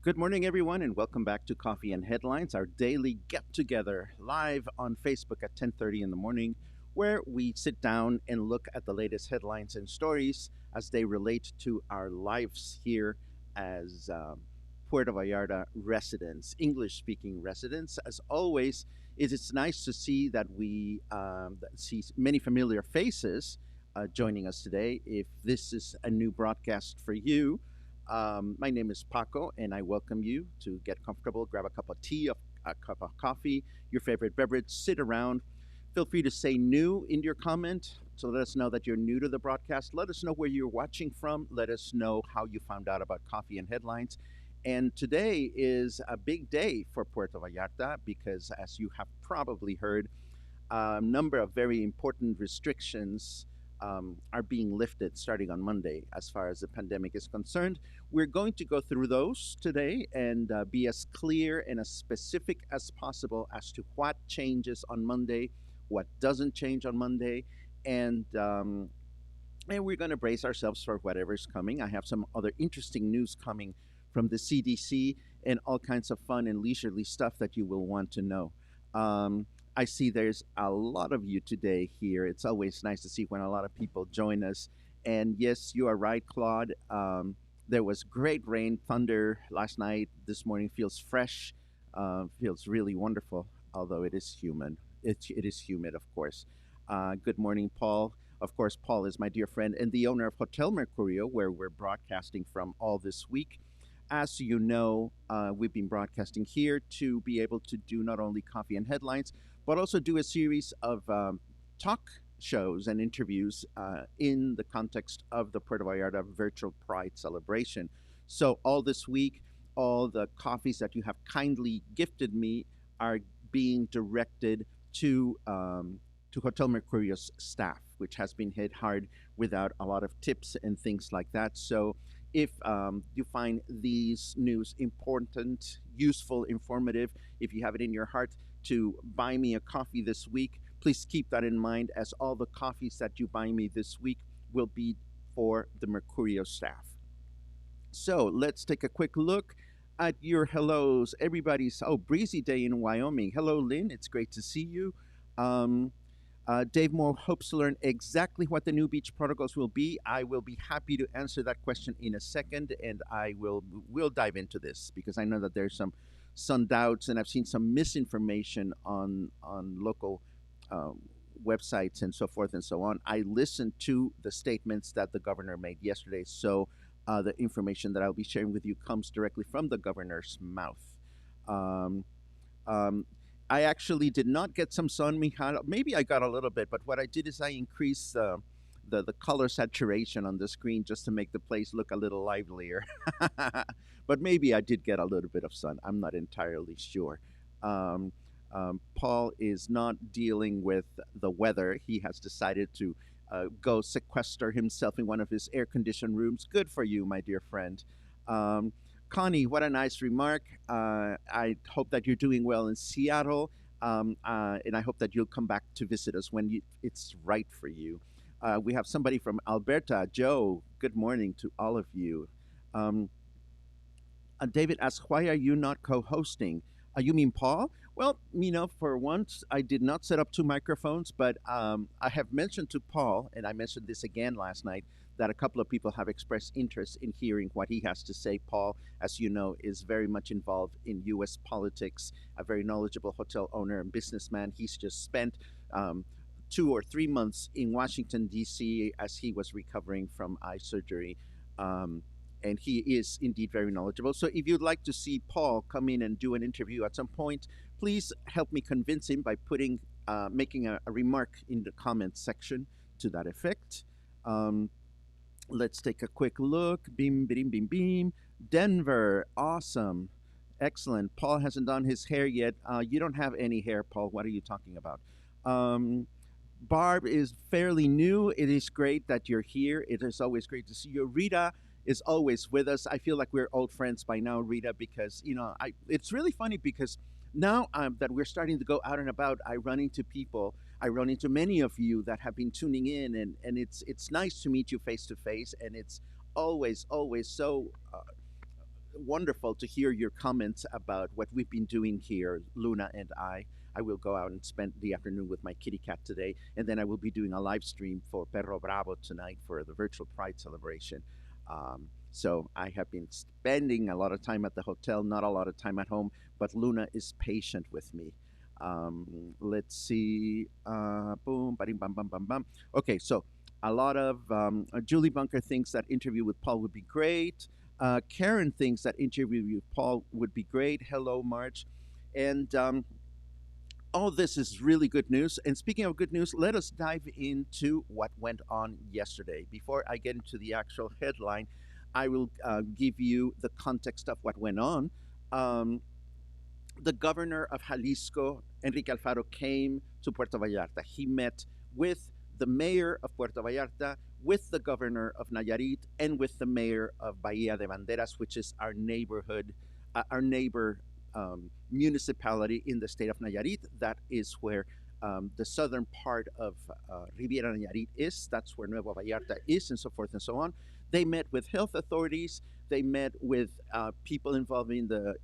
Good morning, everyone, and welcome back to Coffee and Headlines, our daily get-together live on Facebook at 10:30 in the morning, where we sit down and look at the latest headlines and stories as they relate to our lives here as Puerto Vallarta residents, English-speaking residents. As always, it's nice to see that we see many familiar faces joining us today. If this is a new broadcast for you, my name is Paco, and I welcome you to get comfortable, grab a cup of tea, a cup of coffee, your favorite beverage, sit around. Feel free to say new in your comment to let us know that you're new to the broadcast. Let us know where you're watching from. Let us know how you found out about Coffee and Headlines. And today is a big day for Puerto Vallarta because, as you have probably heard, a number of very important restrictions are being lifted starting on Monday as far as the pandemic is concerned. We're going to go through those today and be as clear and as specific as possible as to what changes on Monday, what doesn't change on Monday, and and we're going to brace ourselves for whatever's coming. I have some other interesting news coming from the CDC and all kinds of fun and leisurely stuff that you will want to know. Um, I see there's a lot of you today here. It's always nice to see when a lot of people join us. And yes, you are right, Claude. There was great rain, thunder last night. This morning feels fresh, feels really wonderful, although it is humid. It is humid, of course. Good morning, Paul. Of course, Paul is my dear friend and the owner of Hotel Mercurio, where we're broadcasting from all this week. As you know, we've been broadcasting here to be able to do not only coffee and headlines, but also do a series of talk shows and interviews in the context of the Puerto Vallarta Virtual Pride celebration. So, all this week, all the coffees that you have kindly gifted me are being directed to Hotel Mercurio's staff, which has been hit hard without a lot of tips and things like that. So, if you find these news important, useful, informative, if you have it in your heart to buy me a coffee this week, please keep that in mind, as all the coffees that you buy me this week will be for the Mercurio staff. So let's take a quick look at your hellos. Everybody's, breezy day in Wyoming. Hello, Lynn. It's great to see you. Um, Dave Moore hopes to learn exactly what the new beach protocols will be. I will be happy to answer that question in a second, and will dive into this because I know that there's some doubts, and I've seen some misinformation on local um, websites and so forth and so on. I listened to the statements that the governor made yesterday, so the information that I'll be sharing with you comes directly from the governor's mouth. Um, um, I actually did not get some sun, Michal. Maybe I got a little bit, but what I did is I increased the color saturation on the screen just to make the place look a little livelier. But maybe I did get a little bit of sun. I'm not entirely sure. Um, Paul is not dealing with the weather. He has decided to go sequester himself in one of his air conditioned rooms. Good for you, my dear friend. Um, Connie, what a nice remark. I hope that you're doing well in Seattle, and I hope that you'll come back to visit us when it's right for you. We have somebody from Alberta. Joe, good morning to all of you. Um, David asks, why are you not co hosting? You mean Paul? Well, for once, I did not set up two microphones, but I have mentioned to Paul, and I mentioned this again last night, that a couple of people have expressed interest in hearing what he has to say. Paul, as you know, is very much involved in U.S. politics, a very knowledgeable hotel owner and businessman. He's just spent 2 or 3 months in Washington, D.C., as he was recovering from eye surgery. Um, and he is indeed very knowledgeable. So if you'd like to see Paul come in and do an interview at some point, please help me convince him by making a remark in the comments section to that effect. Um, let's take a quick look. Beam, beam, beam, beam. Denver, awesome, excellent. Paul hasn't done his hair yet. You don't have any hair, Paul. What are you talking about? Um, Barb is fairly new. It is great that you're here. It is always great to see you. Rita is always with us. I feel like we're old friends by now, Rita, because it's really funny because now that we're starting to go out and about, I run into people. I run into many of you that have been tuning in, and it's nice to meet you face to face, and it's always so wonderful to hear your comments about what we've been doing here, Luna and I. I will go out and spend the afternoon with my kitty cat today, and then I will be doing a live stream for Perro Bravo tonight for the virtual Pride celebration. So I have been spending a lot of time at the hotel, not a lot of time at home, but Luna is patient with me. Let's see. Boom, bam, bam, bam, bam, bam. Okay, so a lot of Julie Bunker thinks that interview with Paul would be great. Karen thinks that interview with Paul would be great. Hello, March. And all this is really good news. And speaking of good news, let us dive into what went on yesterday. Before I get into the actual headline, I will give you the context of what went on. Um, the governor of Jalisco, Enrique Alfaro, came to Puerto Vallarta. He met with the mayor of Puerto Vallarta, with the governor of Nayarit, and with the mayor of Bahia de Banderas, which is our neighborhood, our neighbor municipality in the state of Nayarit. That is where the southern part of Riviera Nayarit is. That's where Nuevo Vallarta is, and so forth and so on. They met with health authorities. They met with people involved in the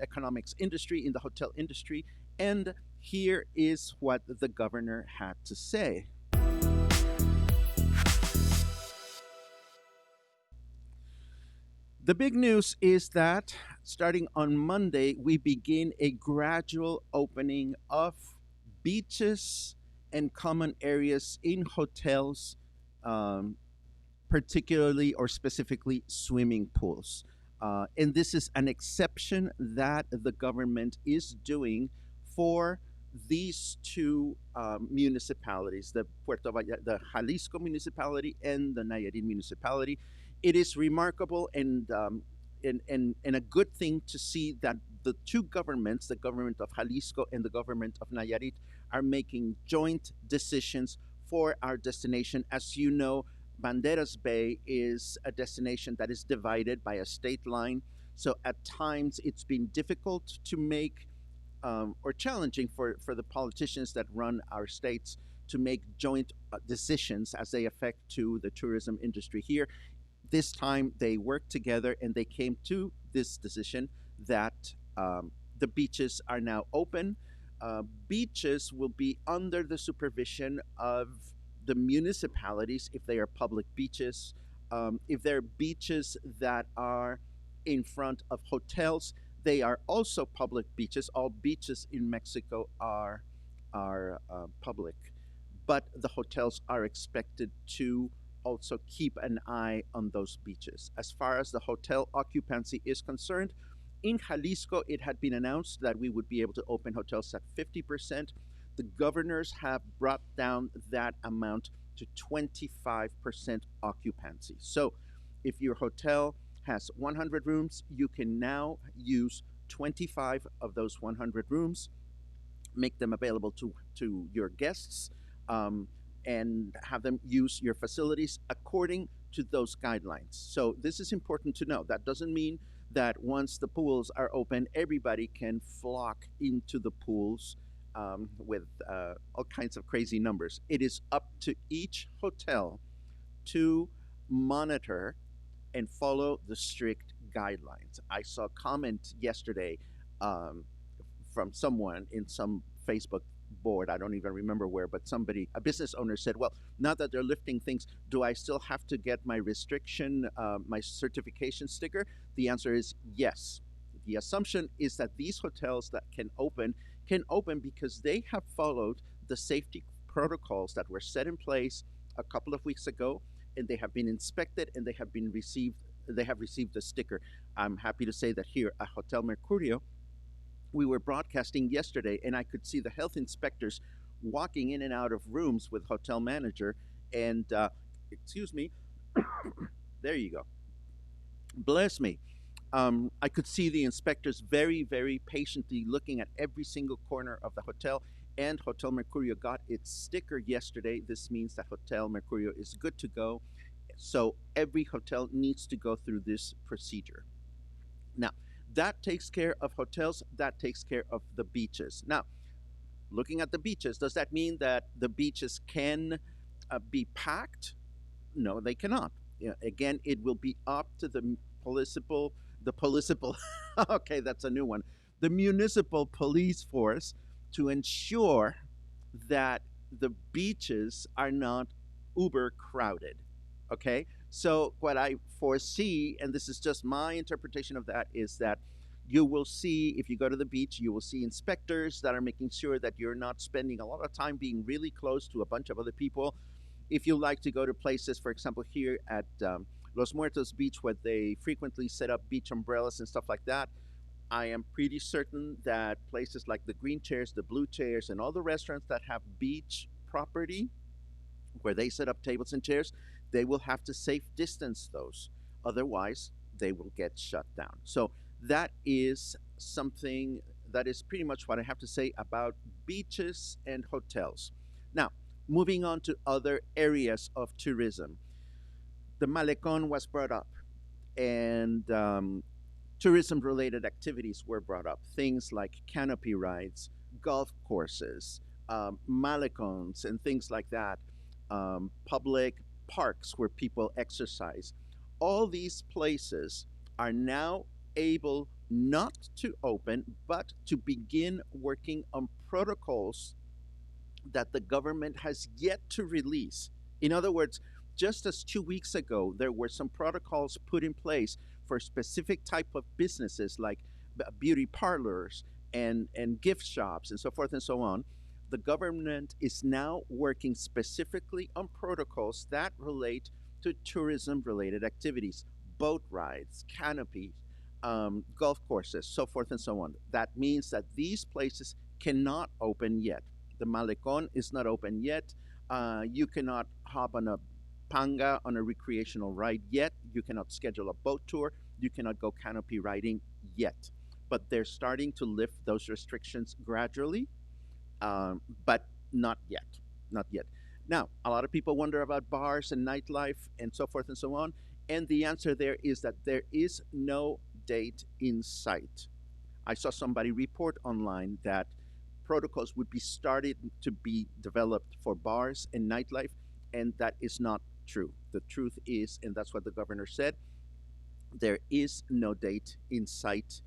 economics industry, in the hotel industry. And here is what the governor had to say. The big news is that starting on Monday, we begin a gradual opening of beaches and common areas in hotels, um, particularly or specifically swimming pools. And this is an exception that the government is doing for these two municipalities, the the Jalisco municipality and the Nayarit municipality. It is remarkable and a good thing to see that the two governments, the government of Jalisco and the government of Nayarit, are making joint decisions for our destination. As you know, Banderas Bay is a destination that is divided by a state line. So at times it's been difficult to make or challenging for the politicians that run our states to make joint decisions as they affect to the tourism industry here. This time they worked together and they came to this decision that the beaches are now open. Beaches will be under the supervision of the municipalities if they are public beaches. If they're beaches that are in front of hotels, they are also public beaches. All beaches in Mexico are public, but the hotels are expected to also keep an eye on those beaches. As far as the hotel occupancy is concerned, in Jalisco, it had been announced that we would be able to open hotels at 50%. The governors have brought down that amount to 25% occupancy. So if your hotel has 100 rooms, you can now use 25 of those 100 rooms, make them available to your guests, and have them use your facilities according to those guidelines. So this is important to know. That doesn't mean that once the pools are open, everybody can flock into the pools with all kinds of crazy numbers. It is up to each hotel to monitor and follow the strict guidelines. I saw a comment yesterday um, from someone in some Facebook board, I don't even remember where, but somebody, a business owner said, well, now that they're lifting things, do I still have to get my restriction, my certification sticker? The answer is yes. The assumption is that these hotels that can open because they have followed the safety protocols that were set in place a couple of weeks ago, and they have been inspected and they have received a sticker. I'm happy to say that here at Hotel Mercurio, we were broadcasting yesterday, and I could see the health inspectors walking in and out of rooms with hotel manager. And excuse me, there you go. Bless me. I could see the inspectors very, very patiently looking at every single corner of the hotel. And Hotel Mercurio got its sticker yesterday. This means that Hotel Mercurio is good to go. So every hotel needs to go through this procedure. Now, that takes care of hotels, that takes care of the beaches. Now, looking at the beaches, does that mean that the beaches can be packed? No, they cannot. Again, it will be up to the municipal the municipal, okay, that's a new one, the municipal police force to ensure that the beaches are not uber crowded. Okay, so what I foresee, and this is just my interpretation of that, is that you will see, if you go to the beach, you will see inspectors that are making sure that you're not spending a lot of time being really close to a bunch of other people. If you like to go to places, for example, here at Los Muertos Beach, where they frequently set up beach umbrellas and stuff like that, I am pretty certain that places like the green chairs, the blue chairs, and all the restaurants that have beach property where they set up tables and chairs, they will have to safe distance those. Otherwise, they will get shut down. So that is something, that is pretty much what I have to say about beaches and hotels. Now, moving on to other areas of tourism. The Malecon was brought up, and tourism related activities were brought up. Things like canopy rides, golf courses, malecons, and things like that, public parks where people exercise. All these places are now able not to open, but to begin working on protocols that the government has yet to release. In other words, just as 2 weeks ago, there were some protocols put in place for specific type of businesses like beauty parlors and gift shops and so forth and so on. The government is now working specifically on protocols that relate to tourism related activities, boat rides, canopy, golf courses, so forth and so on. That means that these places cannot open yet. The Malecon is not open yet. You cannot hop on a panga on a recreational ride yet. You cannot schedule a boat tour. You cannot go canopy riding yet. But they're starting to lift those restrictions gradually, but not yet. Not yet. Now, a lot of people wonder about bars and nightlife and so forth and so on. And the answer there is that there is no date in sight. I saw somebody report online that protocols would be started to be developed for bars and nightlife, and that is not true. The truth is, and that's what the governor said, there is no date in sight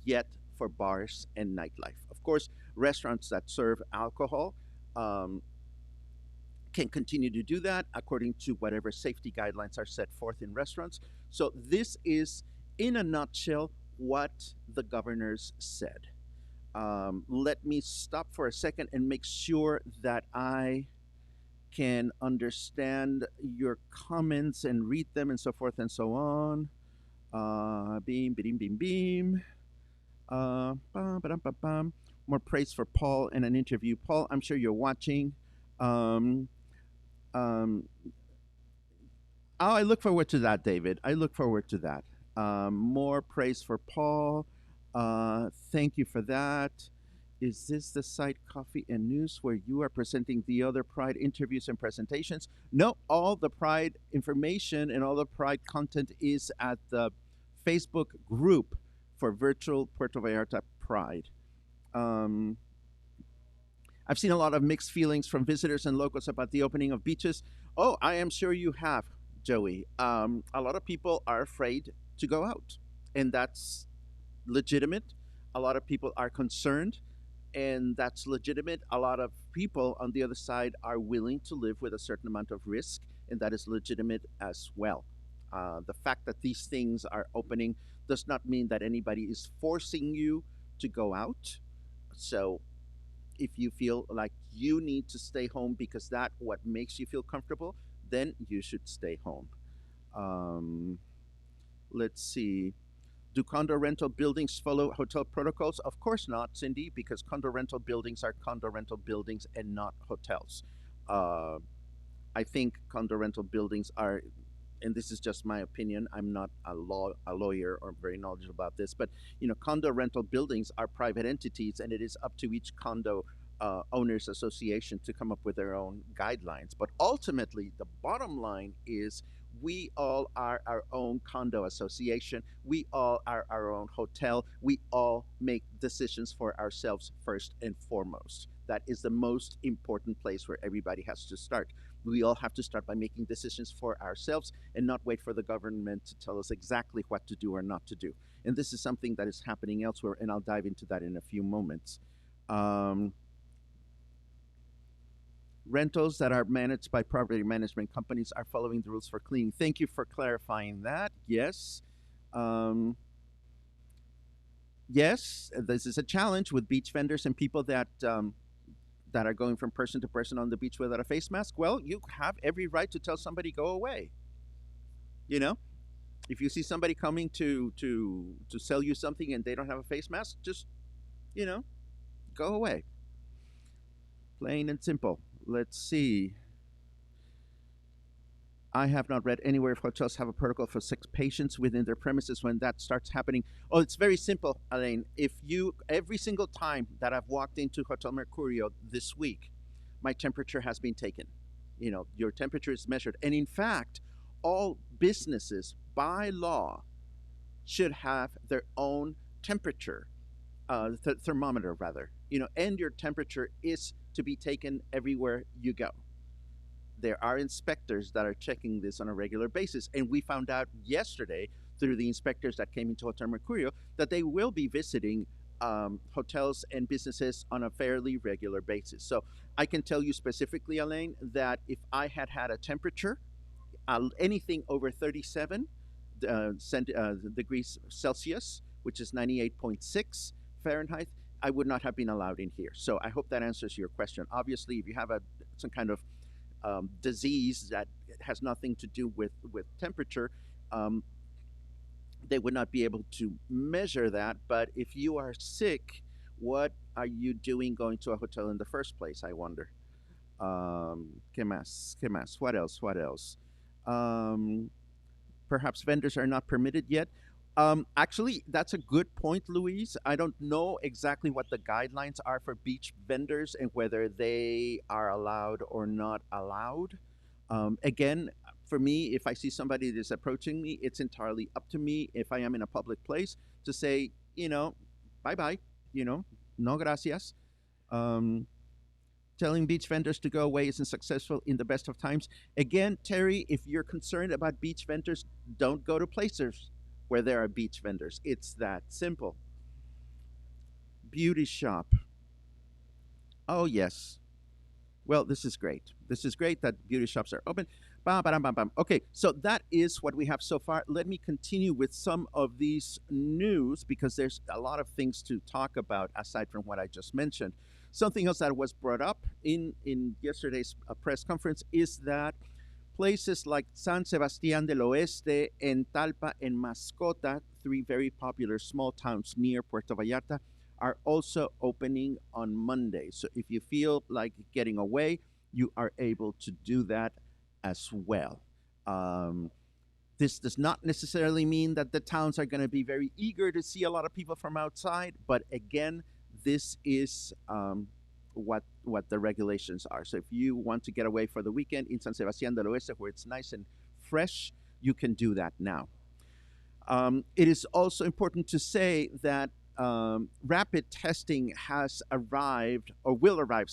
yet for bars and nightlife. Of course, restaurants that serve alcohol can continue to do that according to whatever safety guidelines are set forth in restaurants. So, this is, in a nutshell, what the governors said. Let me stop for a second and make sure that I can understand your comments and read them and so forth and so on. Beam, beam, beam, beam. Bum, ba-dum, ba-bum. More praise for Paul in an interview. Paul, I'm sure you're watching. Um, um, oh, I look forward to that, David. I look forward to that. More praise for Paul. Thank you for that. Is this the site Coffee and News where you are presenting the other Pride interviews and presentations? No, all the Pride information and all the Pride content is at the Facebook group for virtual Puerto Vallarta Pride. Um, I've seen a lot of mixed feelings from visitors and locals about the opening of beaches. Oh, I am sure you have, Joey. A lot of people are afraid to go out, and that's legitimate. A lot of people are concerned, and that's legitimate. A lot of people on the other side are willing to live with a certain amount of risk, and that is legitimate as well. The fact that these things are opening does not mean that anybody is forcing you to go out. So if you feel like you need to stay home because that what makes you feel comfortable, then you should stay home. Um, let's see. Do condo rental buildings follow hotel protocols? Of course not, Cindy, because condo rental buildings are condo rental buildings and not hotels. Uh, I think condo rental buildings are, and this is just my opinion. I'm not a lawyer or very knowledgeable about this, but condo rental buildings are private entities, and it is up to each condo owners association to come up with their own guidelines. But ultimately, the bottom line is We all are our own condo association. We all are our own hotel. We all make decisions for ourselves first and foremost. That is the most important place where everybody has to start. We all have to start by making decisions for ourselves and not wait for the government to tell us exactly what to do or not to do. And this is something that is happening elsewhere, and I'll dive into that in a few moments. Um, Rentals that are managed by property management companies are following the rules for cleaning. Thank you for clarifying that. Yes. Um, yes, this is a challenge with beach vendors and people that are going from person to person on the beach without a face mask. Well, you have every right to tell somebody go away. You know, if you see somebody coming to sell you something and they don't have a face mask, just you know, go away. Plain and simple. Let's see. I have not read anywhere if hotels have a protocol for sick patients within their premises when that starts happening. Oh, it's very simple, Elaine. If you, every single time that I've walked into Hotel Mercurio this week, my temperature has been taken. You know, your temperature is measured. And in fact, all businesses by law should have their own temperature, thermometer rather, and your temperature is to be taken everywhere you go. There are inspectors that are checking this on a regular basis. And we found out yesterday through the inspectors that came into Hotel Mercurio that they will be visiting hotels and businesses on a fairly regular basis. So I can tell you specifically, Elaine, that if I had had a temperature, anything over 37 degrees Celsius, which is 98.6 Fahrenheit, I would not have been allowed in here. So I hope that answers your question. Obviously, if you have some kind of disease that has nothing to do with temperature, um, they would not be able to measure that. But if you are sick, what are you doing going to a hotel in the first place? I wonder. ¿Qué más? ¿Qué más? What else? What else? Um, Perhaps vendors are not permitted yet. Actually, that's a good point, Louise. I don't know exactly what the guidelines are for beach vendors and whether they are allowed or not allowed. Again, for me, if I see somebody that's approaching me, it's entirely up to me if I am in a public place to say, bye bye, no gracias. Um, Telling beach vendors to go away isn't successful in the best of times. Again, Terry, if you're concerned about beach vendors, don't go to places where there are beach vendors. It's that simple. Beauty shop. Oh, yes. Well, this is great. This is great that beauty shops are open. Bam, bam, bam, bam. Okay, so that is what we have so far. Let me continue with some of these news because there's a lot of things to talk about aside from what I just mentioned. Something else that was brought up in yesterday's press conference is that places like San Sebastián del Oeste and Talpa and Mascota, three very popular small towns near Puerto Vallarta, are also opening on Monday. So if you feel like getting away, you are able to do that as well. Um, this does not necessarily mean that the towns are going to be very eager to see a lot of people from outside, but again, this is what the regulations are. So if you want to get away for the weekend in San Sebastián del Oeste, where it's nice and fresh, you can do that now. It is also important to say that rapid testing has arrived, or will arrive.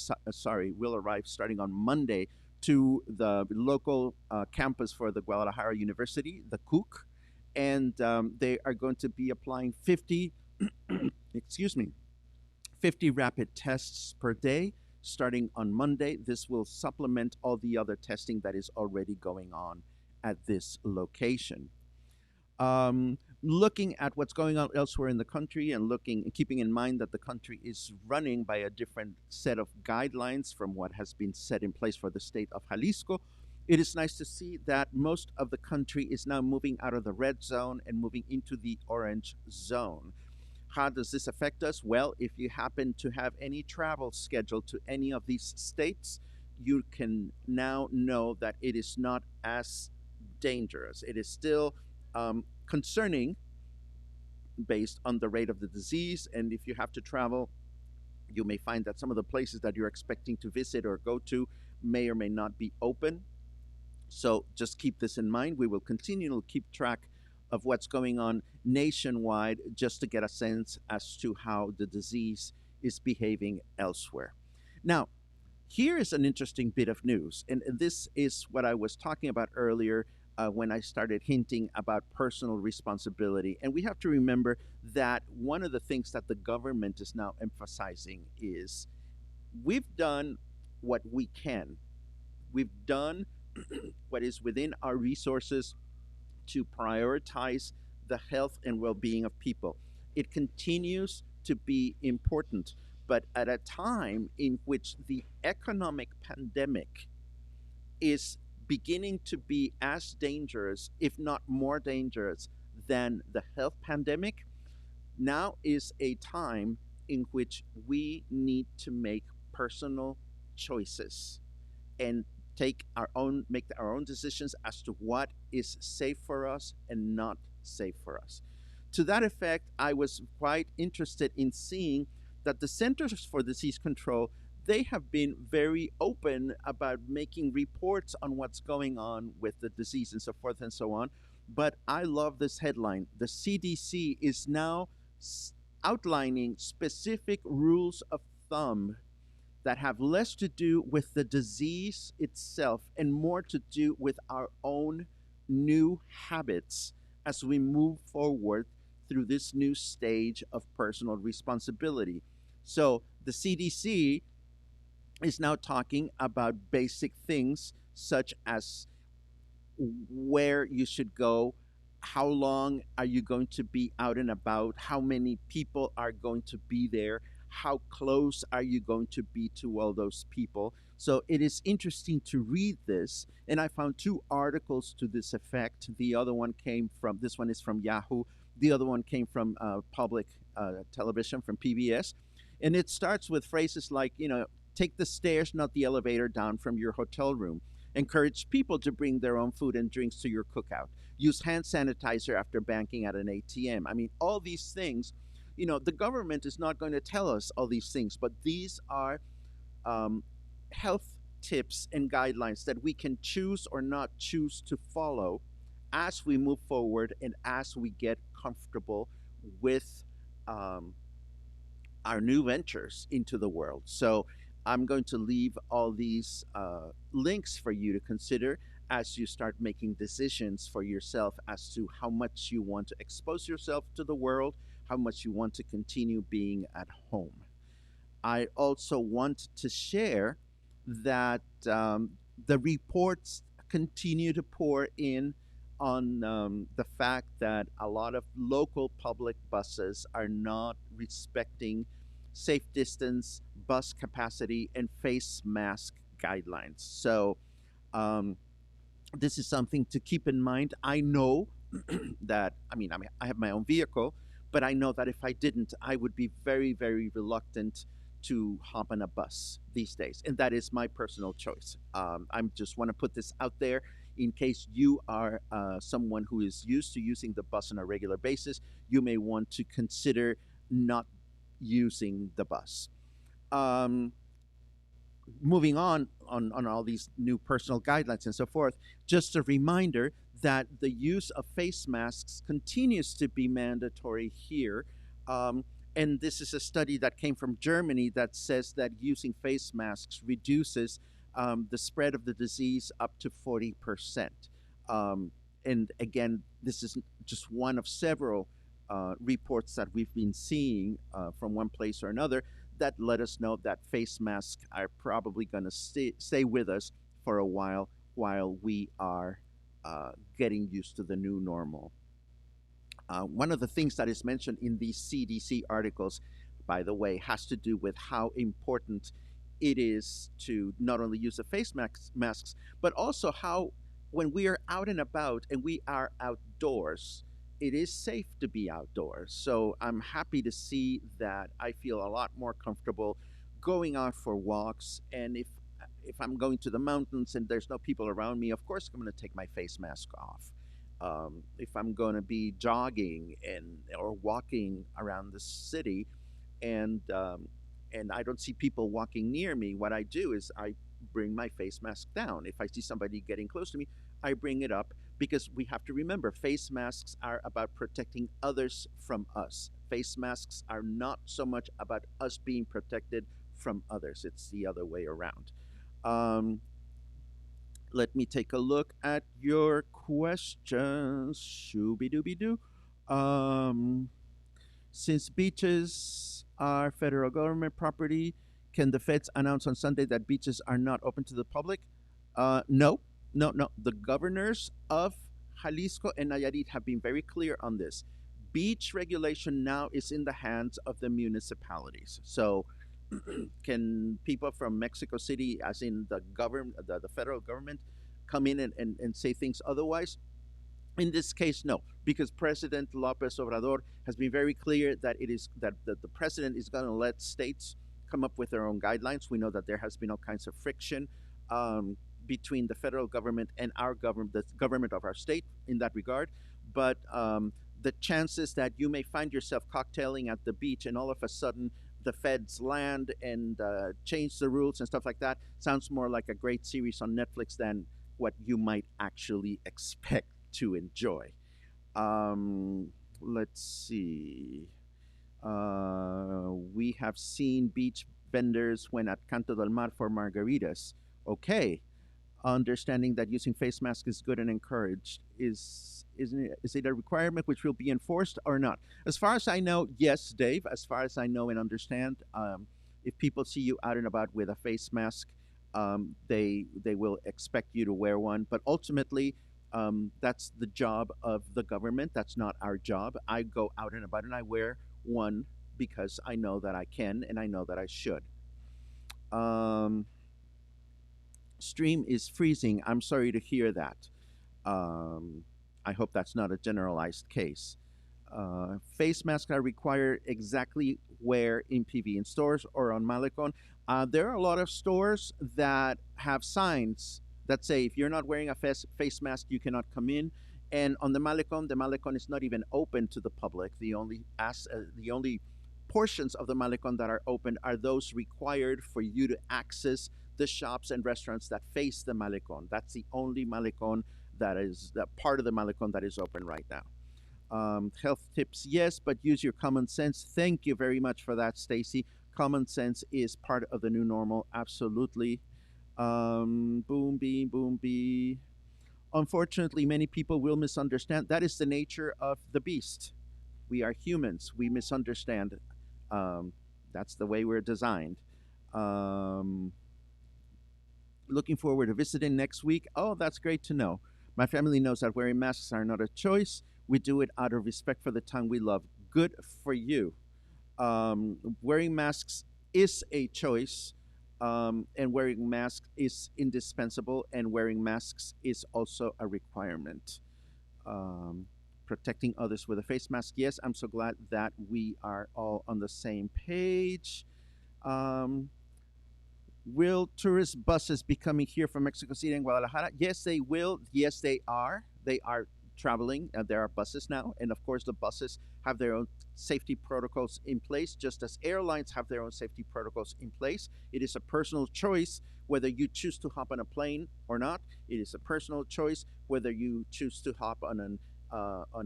Will arrive starting on Monday to the local campus for the Guadalajara University, the CUC, and they are going to be applying 50, excuse me, 50 rapid tests per day starting on Monday. This will supplement all the other testing that is already going on at this location. Looking at what's going on elsewhere in the country and keeping in mind that the country is running by a different set of guidelines from what has been set in place for the state of Jalisco, it is nice to see that most of the country is now moving out of the red zone and moving into the orange zone. How does this affect us? Well, if you happen to have any travel scheduled to any of these states, you can now know that it is not as dangerous. It is still concerning based on the rate of the disease. And if you have to travel, you may find that some of the places that you're expecting to visit or go to may or may not be open. So just keep this in mind. We will continue to keep track of what's going on nationwide just to get a sense as to how the disease is behaving elsewhere. Now, here is an interesting bit of news, and this is what I was talking about earlier when I started hinting about personal responsibility. And we have to remember that one of the things that the government is now emphasizing is we've done what we can. We've done what is within our resources to prioritize the health and well being of people. It continues to be important, but at a time in which the economic pandemic is beginning to be as dangerous, if not more dangerous, than the health pandemic, now is a time in which we need to make personal choices and make our own decisions as to what is safe for us and not safe for us. To that effect, I was quite interested in seeing that the Centers for Disease Control, they have been very open about making reports on what's going on with the disease and so forth and so on. But I love this headline. The CDC is now outlining specific rules of thumb that have less to do with the disease itself and more to do with our own new habits as we move forward through this new stage of personal responsibility. So the CDC is now talking about basic things such as where you should go, how long are you going to be out and about, how many people are going to be there, how close are you going to be to all those people. So it is interesting to read this, and I found two articles to this effect. The other one came from, this one is from Yahoo, the other one came from public television, from PBS, and it starts with phrases like, take the stairs, not the elevator, down from your hotel room. Encourage people to bring their own food and drinks to your cookout. Use hand sanitizer after banking at an ATM. I mean, all these things, the government is not going to tell us all these things, but these are health tips and guidelines that we can choose or not choose to follow as we move forward and as we get comfortable with um, our new ventures into the world. So I'm going to leave all these links for you to consider as you start making decisions for yourself as to how much you want to expose yourself to the world, how much you want to continue being at home. I also want to share that the reports continue to pour in on the fact that a lot of local public buses are not respecting safe distance, bus capacity, and face mask guidelines. So, um, this is something to keep in mind. I know that, I have my own vehicle, but I know that if I didn't, I would be very, very reluctant to hop on a bus these days. And that is my personal choice. I just want to put this out there in case you are someone who is used to using the bus on a regular basis. You may want to consider not using the bus. Um, Moving on all these new personal guidelines and so forth, just a reminder that the use of face masks continues to be mandatory here. Um, and this is a study that came from Germany that says that using face masks reduces the spread of the disease up to 40%. Um, and again, this is just one of several reports that we've been seeing from one place or another that let us know that face masks are probably going to stay with us for a while we are getting used to the new normal. One of the things that is mentioned in these CDC articles, by the way, has to do with how important it is to not only use the masks, but also how when we are out and about and we are outdoors, it is safe to be outdoors. So I'm happy to see that I feel a lot more comfortable going out for walks. And if I'm going to the mountains and there's no people around me, of course I'm going to take my face mask off. If I'm going to be jogging or walking around the city, and I don't see people walking near me, what I do is I bring my face mask down. If I see somebody getting close to me, I bring it up because we have to remember face masks are about protecting others from us. Face masks are not so much about us being protected from others, it's the other way around. Um, Let me take a look at your questions. Shooby dooby doo. Um, since beaches are federal government property, can the feds announce on Sunday that beaches are not open to the public? No, no. The governors of Jalisco and Nayarit have been very clear on this. Beach regulation now is in the hands of the municipalities. So, can people from Mexico City, as in the federal government, come in and say things otherwise? In this case, no, because President Lopez Obrador has been very clear that the president is going to let states come up with their own guidelines. We know that there has been all kinds of friction um, between the federal government and our government, the government of our state, in that regard. But the chances that you may find yourself cocktailing at the beach and all of a sudden the feds land and change the rules and stuff like that sounds more like a great series on Netflix than what you might actually expect to enjoy. Let's see. We have seen beach vendors when at Canto del Mar for margaritas. Okay, understanding that using face mask is good and encouraged. Is it a requirement which will be enforced or not? As far as I know, yes, Dave. As far as I know and understand, if people see you out and about with a face mask, they will expect you to wear one. But ultimately, that's the job of the government. That's not our job. I go out and about and I wear one because I know that I can and I know that I should. Um, Stream is freezing. I'm sorry to hear that. Um, I hope that's not a generalized case. Face masks are required exactly where in PV, in stores or on Malecon. There are a lot of stores that have signs that say if you're not wearing a face mask, you cannot come in. And on the Malecon is not even open to the public. The only portions of the Malecon that are open are those required for you to access the shops and restaurants that face the Malecon. That's the only Malecon that is that part of the Malecon that is open right now. Health tips, yes, but use your common sense. Thank you very much for that, Stacy. Common sense is part of the new normal. Absolutely. Boom, bee, boom, bee. Unfortunately, many people will misunderstand. That is the nature of the beast. We are humans. We misunderstand. Um, that's the way we're designed. Um, Looking forward to visiting next week. Oh, that's great to know. My family knows that wearing masks are not a choice. We do it out of respect for the tongue we love. Good for you. Wearing masks is a choice, and wearing masks is indispensable, and wearing masks is also a requirement. Um, Protecting others with a face mask. Yes, I'm so glad that we are all on the same page. Um, Will tourist buses be coming here from Mexico City and Guadalajara? Yes, they will. Yes, they are. They are traveling. There are buses now. And of course, the buses have their own safety protocols in place, just as airlines have their own safety protocols in place. It is a personal choice whether you choose to hop on a plane or not. It is a personal choice whether you choose to hop on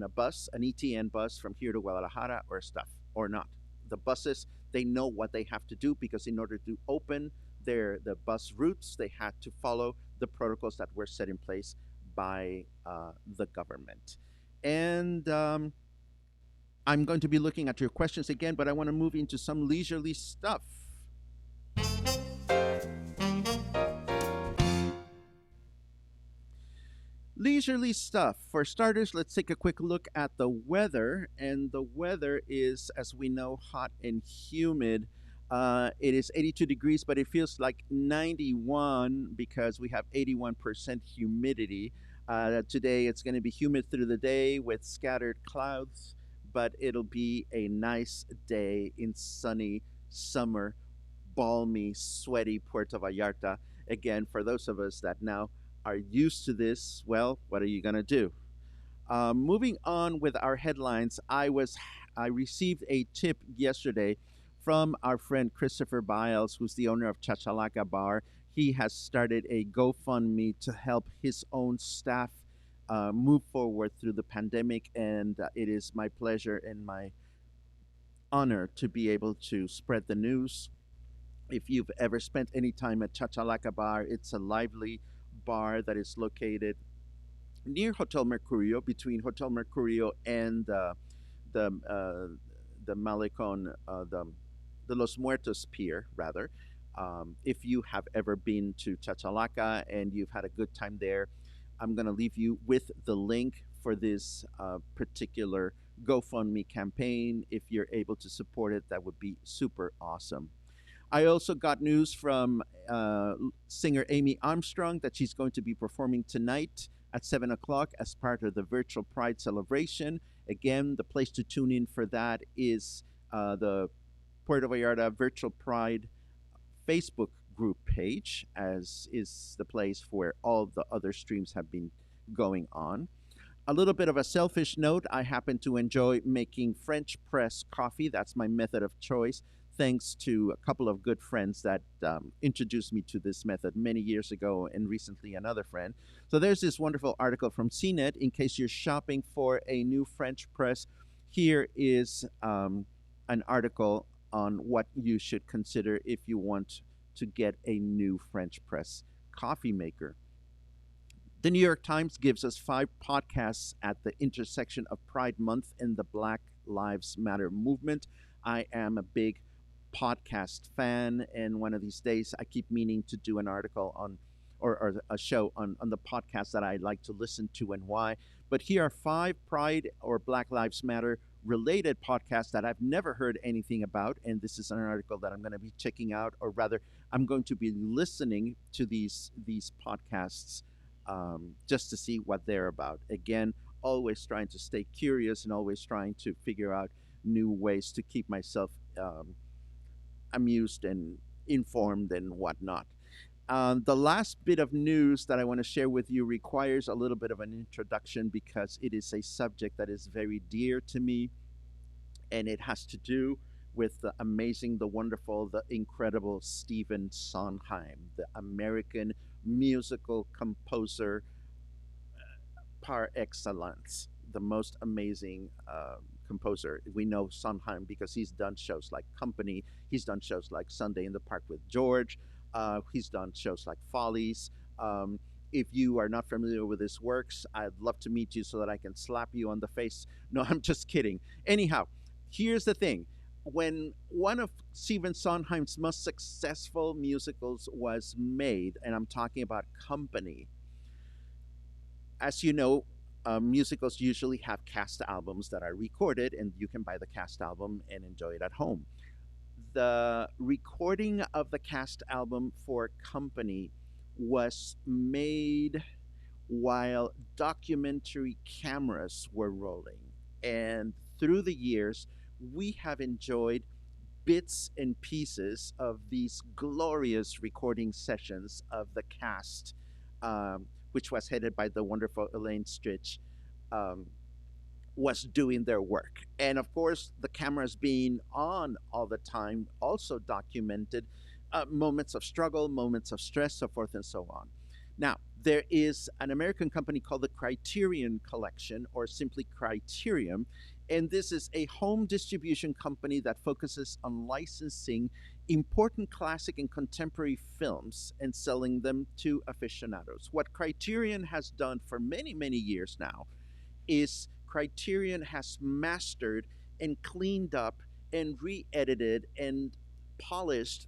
a bus, an ETN bus from here to Guadalajara or stuff or not. The buses, they know what they have to do because in order to open the bus routes, they had to follow the protocols that were set in place by the government. And I'm going to be looking at your questions again, but I want to move into some leisurely stuff. Leisurely stuff. For starters, let's take a quick look at the weather. And the weather is, as we know, hot and humid. It is 82 degrees, but it feels like 91 because we have 81% humidity. Today, it's going to be humid through the day with scattered clouds, but it'll be a nice day in sunny, summer, balmy, sweaty Puerto Vallarta. Again, for those of us that now are used to this, well, what are you going to do? Moving on with our headlines, I received a tip yesterday from our friend Christopher Biles, who's the owner of Chachalaca Bar he has started a GoFundMe to help his own staff move forward through the pandemic, and it is my pleasure and my honor to be able to spread the news. If you've ever spent any time at Chachalaca Bar, it's a lively bar that is located near Hotel Mercurio, between Hotel Mercurio and the the Malecon, the Los Muertos Pier, rather. If you have ever been to Chachalaca and you've had a good time there, I'm going to leave you with the link for this particular GoFundMe campaign. If you're able to support it, that would be super awesome. I also got news from singer Amy Armstrong that she's going to be performing tonight at 7 o'clock as part of the virtual Pride celebration. Again, the place to tune in for that is the Puerto Vallarta Virtual Pride Facebook group page, as is the place where all the other streams have been going on. A little bit of a selfish note, I happen to enjoy making French press coffee. That's my method of choice, thanks to a couple of good friends that introduced me to this method many years ago, and recently another friend. So there's this wonderful article from CNET. In case you're shopping for a new French press, here is an article on what you should consider if you want to get a new French press coffee maker. The New York Times gives us 5 podcasts at the intersection of Pride Month and the Black Lives Matter movement. I am a big podcast fan, and one of these days I keep meaning to do an article on or a show on the podcast that I like to listen to and why. But here are 5 Pride or Black Lives Matter related podcasts that I've never heard anything about, and this is an article that I'm going to be checking out, or rather, I'm going to be listening to these podcasts just to see what they're about. Again, always trying to stay curious and always trying to figure out new ways to keep myself amused and informed and whatnot. The last bit of news that I want to share with you requires a little bit of an introduction because it is a subject that is very dear to me, and it has to do with the amazing, the wonderful, the incredible Stephen Sondheim, the American musical composer par excellence, the most amazing composer. We know Sondheim because he's done shows like Company, he's done shows like Sunday in the Park with George, he's done shows like Follies. If you are not familiar with his works, I'd love to meet you so that I can slap you on the face. No, I'm just kidding. Anyhow, here's the thing. When one of Stephen Sondheim's most successful musicals was made, and I'm talking about Company, as you know, musicals usually have cast albums that are recorded, and you can buy the cast album and enjoy it at home. The recording of the cast album for Company was made while documentary cameras were rolling. And through the years, we have enjoyed bits and pieces of these glorious recording sessions of the cast, which was headed by the wonderful Elaine Stritch, um, was doing their work. And of course, the cameras being on all the time also documented moments of struggle, moments of stress, so forth and so on. Now, there is an American company called the Criterion Collection, or simply Criterion, and this is a home distribution company that focuses on licensing important classic and contemporary films and selling them to aficionados. What Criterion has done for many, many years now is Criterion has mastered and cleaned up and re-edited and polished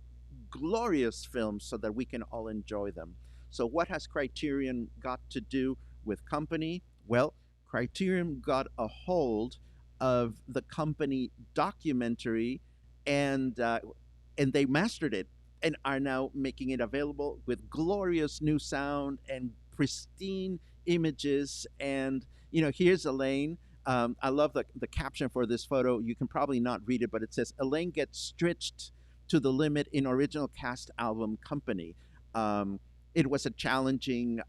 glorious films so that we can all enjoy them. So what has Criterion got to do with Company? Well, Criterion got a hold of the Company documentary, and they mastered it and are now making it available with glorious new sound and pristine images. And here's Elaine. I love the caption for this photo. You can probably not read it, but it says Elaine gets stretched to the limit in original cast album Company. It was a challenging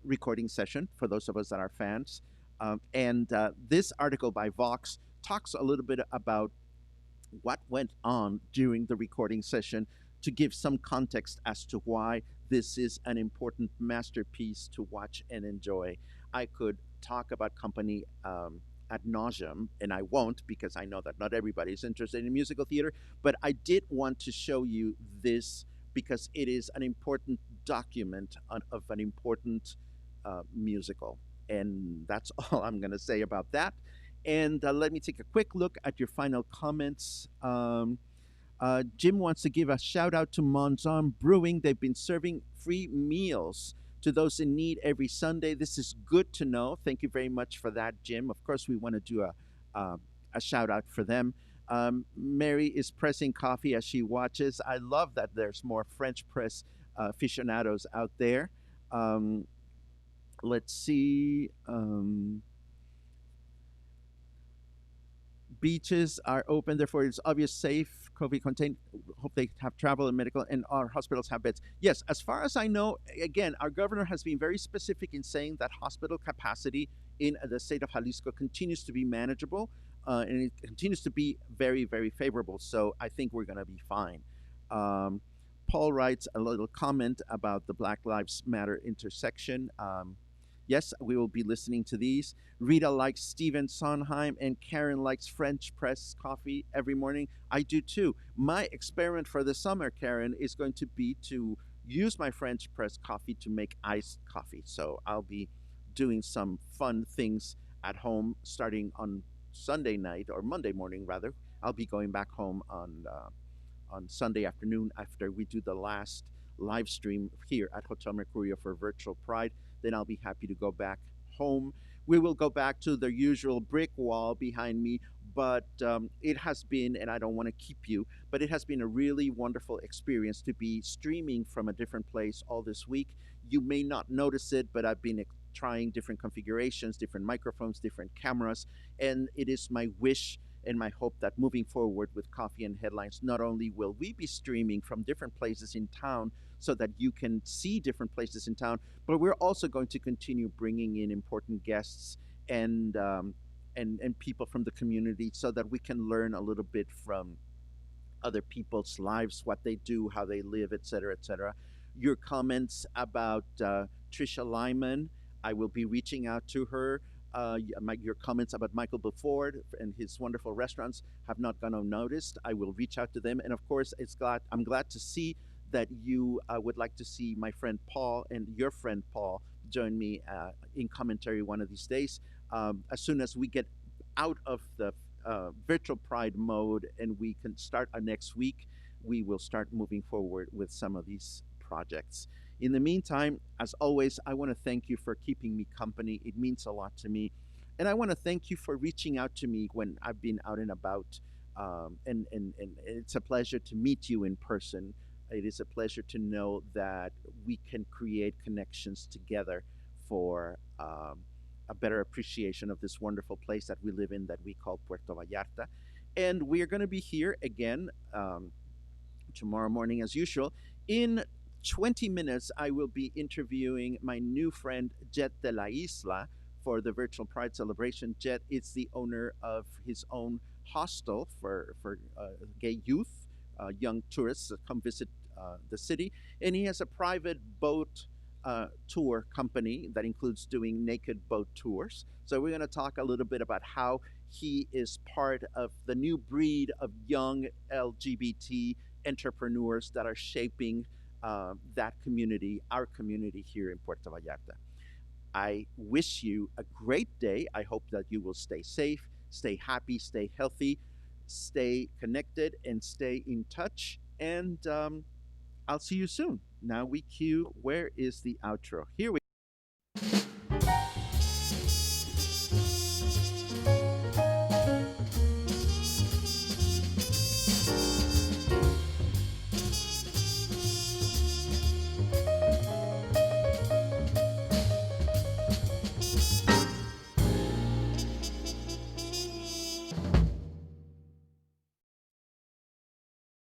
recording session for those of us that are fans. And this article by Vox talks a little bit about what went on during the recording session to give some context as to why this is an important masterpiece to watch and enjoy. I could talk about company ad nauseum, and I won't because I know that not everybody is interested in musical theater. But I did want to show you this because it is an important document of an important musical. And that's all I'm going to say about that. And let me take a quick look at your final comments. Jim wants to give a shout out to Monzon Brewing. They've been serving free meals to those in need every Sunday. This is good to know. Thank you very much for that, Jim. Of course, we want to do a shout out for them. Mary is pressing coffee as she watches. I love that there's more French press aficionados out there. Um, let's see. Beaches are open, therefore it's obvious safe, COVID contained. Hope they have travel and medical, and our hospitals have beds. Yes, as far as I know, again, our governor has been very specific in saying that hospital capacity in the state of Jalisco continues to be manageable, and it continues to be very, very favorable. So I think we're going to be fine. Um, Paul writes a little comment about the Black Lives Matter intersection. Yes, we will be listening to these. Rita likes Stephen Sondheim, and Karen likes French press coffee every morning. I do too. My experiment for the summer, Karen, is going to be to use my French press coffee to make iced coffee. So I'll be doing some fun things at home starting on Sunday night or Monday morning, rather. I'll be going back home on Sunday afternoon after we do the last live stream here at Hotel Mercurio for Virtual Pride. Then I'll be happy to go back home. We will go back to the usual brick wall behind me, but it has been, and I don't want to keep you, but it has been a really wonderful experience to be streaming from a different place all this week. You may not notice it, but I've been trying different configurations, different microphones, different cameras, and it is my wish and my hope that moving forward with Coffee and Headlines, not only will we be streaming from different places in town so that you can see different places in town, but we're also going to continue bringing in important guests and and people from the community so that we can learn a little bit from other people's lives, what they do, how they live, et cetera, et cetera. Your comments about Trisha Lyman, I will be reaching out to her. Your comments about Michael Buford and his wonderful restaurants have not gone unnoticed. I will reach out to them, and of course, I'm glad to see that you would like to see my friend Paul and your friend Paul join me in commentary one of these days. As soon as we get out of the virtual Pride mode and we can start our next week, we will start moving forward with some of these projects. In the meantime, as always, I want to thank you for keeping me company. It means a lot to me. And I want to thank you for reaching out to me when I've been out and about. And it's a pleasure to meet you in person. It is a pleasure to know that we can create connections together for a better appreciation of this wonderful place that we live in that we call Puerto Vallarta. And we are going to be here again tomorrow morning as usual. In 20 minutes, I will be interviewing my new friend Jet de la Isla for the virtual Pride celebration. Jet is the owner of his own hostel for gay youth, young tourists that come visit the city. And he has a private boat tour company that includes doing naked boat tours. So we're going to talk a little bit about how he is part of the new breed of young LGBT entrepreneurs that are shaping that community, our community here in Puerto Vallarta. I wish you a great day. I hope that you will stay safe, stay happy, stay healthy, stay connected, and stay in touch. And I'll see you soon. Now we cue, where is the outro? Here we